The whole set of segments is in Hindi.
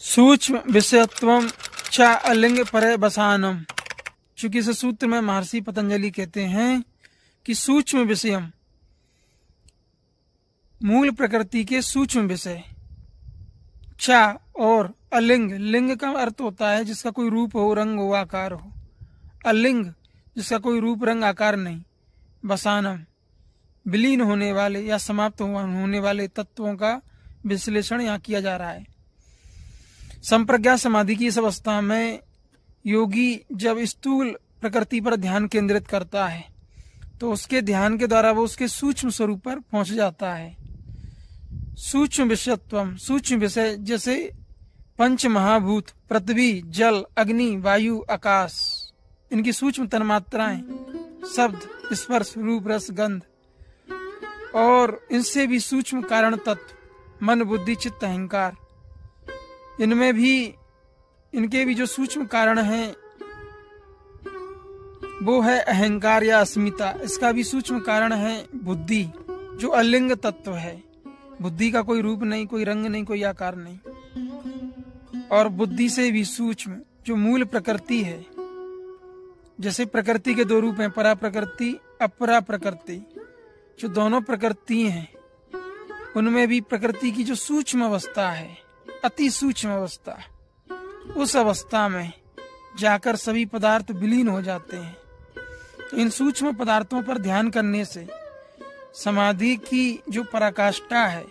सूक्ष्म विषयत्वम च अलिंग पर्यवसानम। चूंकि इस सूत्र में महर्षि पतंजलि कहते हैं कि सूक्ष्म विषयम, मूल प्रकृति के सूक्ष्म विषय, च और अलिंग, लिंग का अर्थ होता है जिसका कोई रूप हो, रंग हो, आकार हो। अलिंग जिसका कोई रूप रंग आकार नहीं। वसानम विलीन होने वाले या समाप्त होने वाले तत्वों का विश्लेषण यहाँ किया जा रहा है। संप्रज्ञा समाधि की इस अवस्था में योगी जब स्थूल प्रकृति पर ध्यान केंद्रित करता है तो उसके ध्यान के द्वारा वो उसके सूक्ष्म स्वरूप पर पहुंच जाता है। सूक्ष्म विषयत्वम, सूक्ष्म विषय जैसे पंच महाभूत, पृथ्वी, जल, अग्नि, वायु, आकाश, इनकी सूक्ष्म तन्मात्राएं, शब्द, स्पर्श, रूप, रस, गंध, और इनसे भी सूक्ष्म कारण तत्व मन, बुद्धि, चित्त, अहंकार, इनमें भी इनके भी जो सूक्ष्म कारण हैं वो है अहंकार या अस्मिता। इसका भी सूक्ष्म कारण है बुद्धि, जो अलिंग तत्व है। बुद्धि का कोई रूप नहीं, कोई रंग नहीं, कोई आकार नहीं। और बुद्धि से भी सूक्ष्म जो मूल प्रकृति है, जैसे प्रकृति के दो रूप हैं, परा प्रकृति, अपरा प्रकृति। जो दोनों प्रकृति हैं उनमें भी प्रकृति की जो सूक्ष्म अवस्था है, अति सूक्ष्म अवस्था, उस अवस्था में जाकर सभी पदार्थ विलीन हो जाते हैं। तो इन सूक्ष्म पदार्थों पर ध्यान करने से समाधि की जो पराकाष्ठा है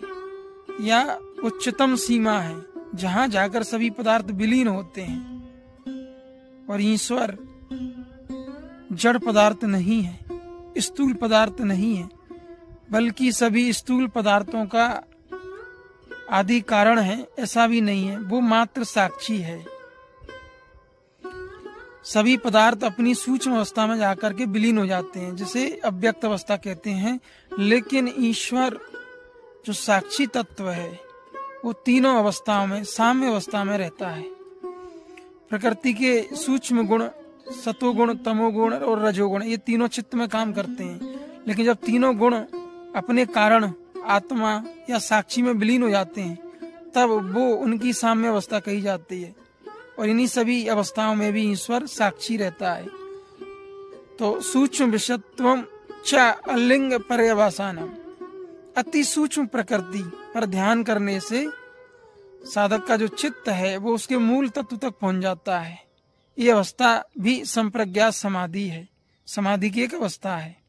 या उच्चतम सीमा है, जहां जाकर सभी पदार्थ विलीन होते हैं और ईश्वर जड़ पदार्थ नहीं है, स्थूल पदार्थ नहीं है, बल्कि सभी स्थूल पदार्थों का आदि कारण है, ऐसा भी नहीं है। वो मात्र साक्षी है। सभी पदार्थ अपनी सूक्ष्म अवस्था में जाकर के विलीन हो जाते हैं, जिसे अव्यक्त अवस्था कहते हैं। लेकिन ईश्वर जो साक्षी तत्व है वो तीनों अवस्थाओं में, साम्य अवस्था में रहता है। प्रकृति के सूक्ष्म गुण, सतोगुण, तमोगुण और रजोगुण, ये तीनों चित्त में काम करते हैं। लेकिन जब तीनों गुण अपने कारण आत्मा या साक्षी में विलीन हो जाते हैं तब वो उनकी साम्य अवस्था कही जाती है। और इन्हीं सभी अवस्थाओं में भी ईश्वर साक्षी रहता है। तो सूक्ष्म विषयत्वम च अलिंग पर्यवसानम, अति सूक्ष्म प्रकृति पर ध्यान करने से साधक का जो चित्त है वो उसके मूल तत्व तक पहुंच जाता है। ये अवस्था भी संप्रज्ञात समाधि है, समाधि की एक अवस्था है।